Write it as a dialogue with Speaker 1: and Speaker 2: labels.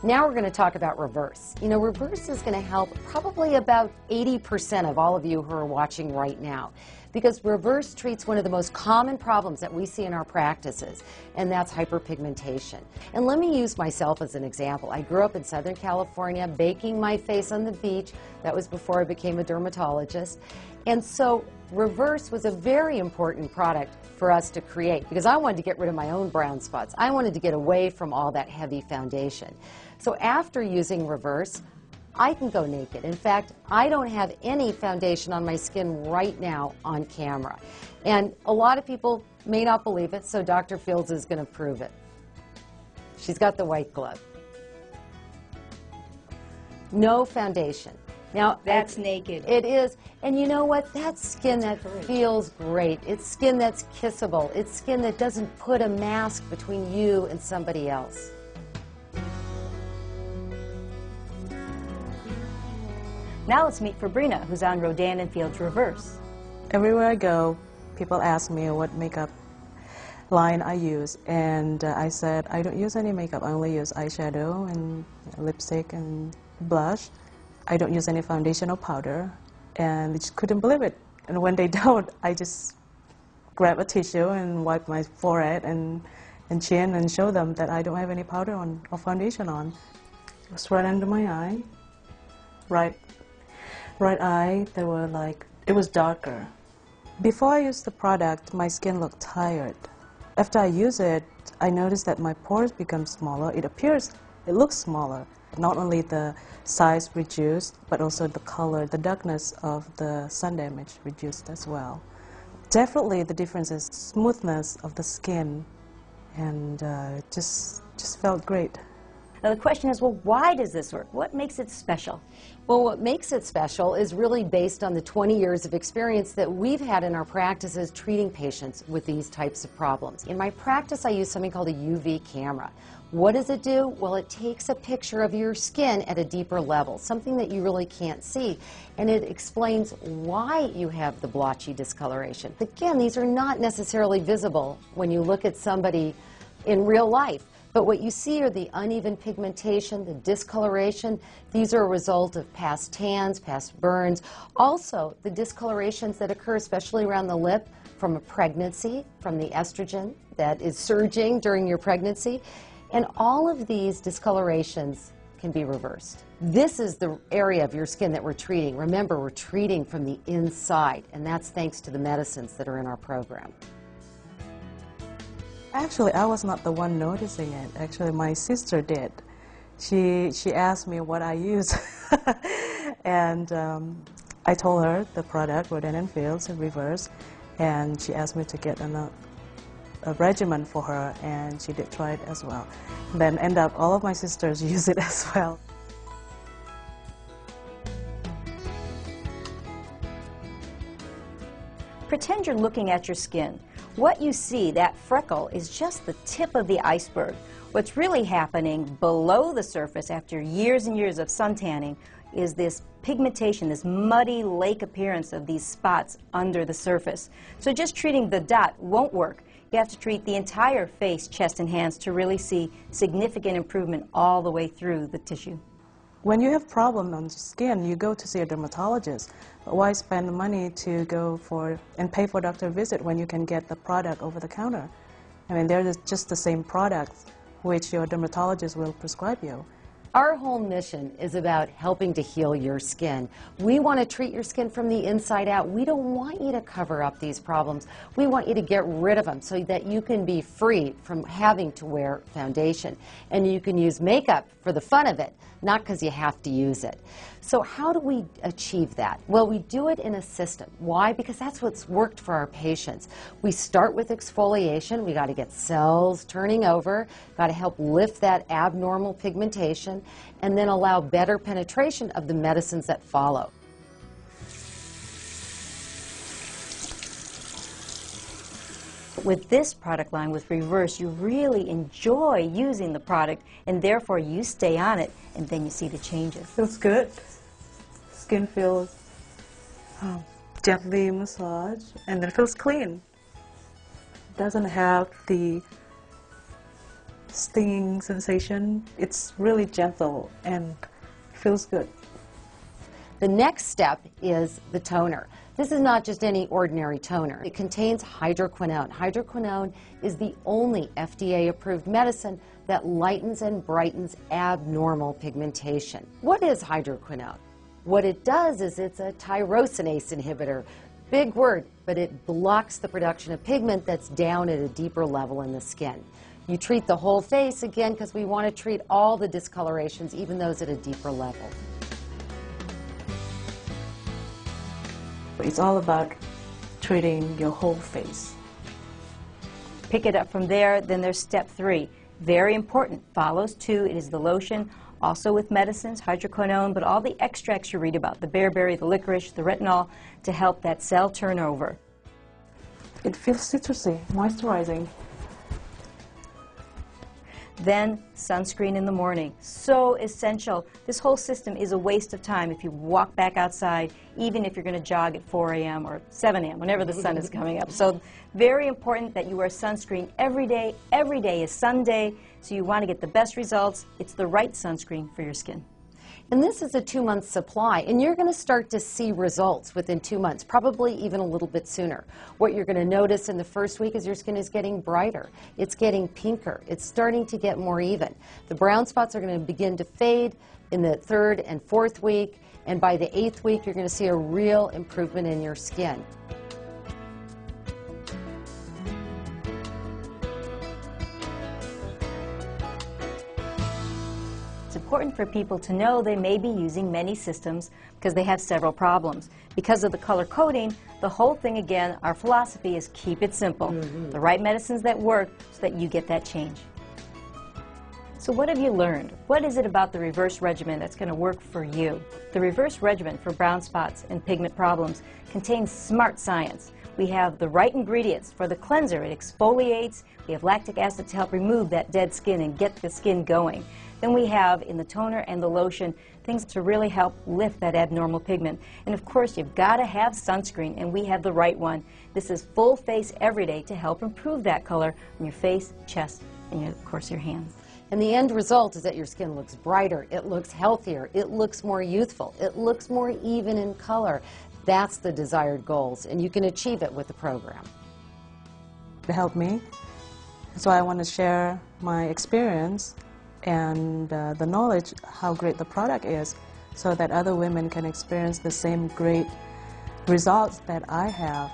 Speaker 1: Now we're going to talk about reverse. You know, reverse is going to help probably about 80% of all of you who are watching right now, because reverse treats one of the most common problems that we see in our practices, and that's hyperpigmentation. And let me use myself as an example. I grew up in Southern California, baking my face on the beach. That was before I became a dermatologist. And so reverse was a very important product for us to create, because I wanted to get rid of my own brown spots. I wanted to get away from all that heavy foundation. So after using reverse, I can go naked. In fact, I don't have any foundation on my skin right now on camera. And a lot of people may not believe it, so Dr. Fields is going to prove it. She's got the white glove. No foundation. Now,
Speaker 2: that's naked.
Speaker 1: It is. And you know what? That's skin that feels great. It's skin that's kissable. It's skin that doesn't put a mask between you and somebody else.
Speaker 2: Now let's meet Fabrina, who's on Rodan Fields Reverse.
Speaker 3: Everywhere I go, people ask me what makeup line I use, and I said I don't use any makeup. I only use eyeshadow and lipstick and blush. I don't use any foundation or powder, and they just couldn't believe it. And when they don't, I just grab a tissue and wipe my forehead and chin and show them that I don't have any powder on or foundation on. It was right under my eye, right eye. It was darker. Before I used the product, my skin looked tired. After I use it, I noticed that my pores become smaller. It looks smaller. Not only the size reduced, but also the color, the darkness of the sun damage reduced as well. Definitely the difference is smoothness of the skin, and just felt great.
Speaker 2: Now the question is, well, why does this work? What makes it special?
Speaker 1: Well, what makes it special is really based on the 20 years of experience that we've had in our practices treating patients with these types of problems. In my practice, I use something called a UV camera. What does it do? Well, it takes a picture of your skin at a deeper level, something that you really can't see, and it explains why you have the blotchy discoloration. Again, these are not necessarily visible when you look at somebody in real life. But what you see are the uneven pigmentation, the discoloration. These are a result of past tans, past burns. Also, the discolorations that occur, especially around the lip, from a pregnancy, from the estrogen that is surging during your pregnancy. And all of these discolorations can be reversed. This is the area of your skin that we're treating. Remember, we're treating from the inside, and that's thanks to the medicines that are in our program.
Speaker 3: Actually, I was not the one noticing it. Actually, my sister did. She asked me what I use, and I told her the product, Rodan Fields, in Reverse, and she asked me to get a regimen for her, and she did try it as well. Then end up all of my sisters use it as well.
Speaker 2: Pretend you're looking at your skin. What you see, that freckle, is just the tip of the iceberg. What's really happening below the surface after years and years of sun tanning is this pigmentation, this muddy lake appearance of these spots under the surface. So just treating the dot won't work. You have to treat the entire face, chest, and hands to really see significant improvement all the way through the tissue.
Speaker 3: When you have problem on your skin, you go to see a dermatologist. But why spend the money to go for and pay for a doctor visit when you can get the product over the counter? I mean, they're just the same products which your dermatologist will prescribe you.
Speaker 1: Our whole mission is about helping to heal your skin. We want to treat your skin from the inside out. We don't want you to cover up these problems. We want you to get rid of them so that you can be free from having to wear foundation. And you can use makeup for the fun of it, not because you have to use it. So how do we achieve that? Well, we do it in a system. Why? Because that's what's worked for our patients. We start with exfoliation. We got to get cells turning over, got to help lift that abnormal pigmentation, and then allow better penetration of the medicines that follow.
Speaker 2: With this product line, with Reverse, you really enjoy using the product, and therefore you stay on it, and then you see the changes.
Speaker 3: Feels good. Skin feels gently massaged, and then it feels clean. Doesn't have the stinging sensation. It's really gentle and feels good.
Speaker 1: The next step is the toner. This is not just any ordinary toner. It contains hydroquinone. Hydroquinone is the only FDA-approved medicine that lightens and brightens abnormal pigmentation. What is hydroquinone? What it does is it's a tyrosinase inhibitor. Big word, but it blocks the production of pigment that's down at a deeper level in the skin. You treat the whole face, again, because we want to treat all the discolorations, even those at a deeper level.
Speaker 3: It's all about treating your whole face.
Speaker 2: Pick it up from there. Then there's step 3. Very important. Follows 2. It is the lotion, also with medicines, hydroquinone, but all the extracts you read about, the bearberry, the licorice, the retinol, to help that cell turnover.
Speaker 3: It feels citrusy, moisturizing.
Speaker 2: Then sunscreen in the morning. So essential. This whole system is a waste of time if you walk back outside, even if you're going to jog at 4 a.m. or 7 a.m., whenever the sun is coming up. So very important that you wear sunscreen every day. Every day is sun day, so you want to get the best results. It's the right sunscreen for your skin.
Speaker 1: And this is a 2-month supply, and you're going to start to see results within 2 months, probably even a little bit sooner. What you're going to notice in the first week is your skin is getting brighter. It's getting pinker. It's starting to get more even. The brown spots are going to begin to fade in the 3rd and 4th week, and by the 8th week, you're going to see a real improvement in your skin.
Speaker 2: It's important for people to know they may be using many systems because they have several problems. Because of the color coding, the whole thing, again, our philosophy is keep it simple. The right medicines that work so that you get that change. So what have you learned? What is it about the reverse regimen that's going to work for you? The reverse regimen for brown spots and pigment problems contains smart science. We have the right ingredients for the cleanser. It exfoliates. We have lactic acid to help remove that dead skin and get the skin going. Then we have, in the toner and the lotion, things to really help lift that abnormal pigment. And of course, you've got to have sunscreen, and we have the right one. This is full face every day to help improve that color on your face, chest, and of course your hands.
Speaker 1: And the end result is that your skin looks brighter, it looks healthier, it looks more youthful, it looks more even in color. That's the desired goals, and you can achieve it with the program.
Speaker 3: It helped me, so I want to share my experience and the knowledge how great the product is so that other women can experience the same great results that I have.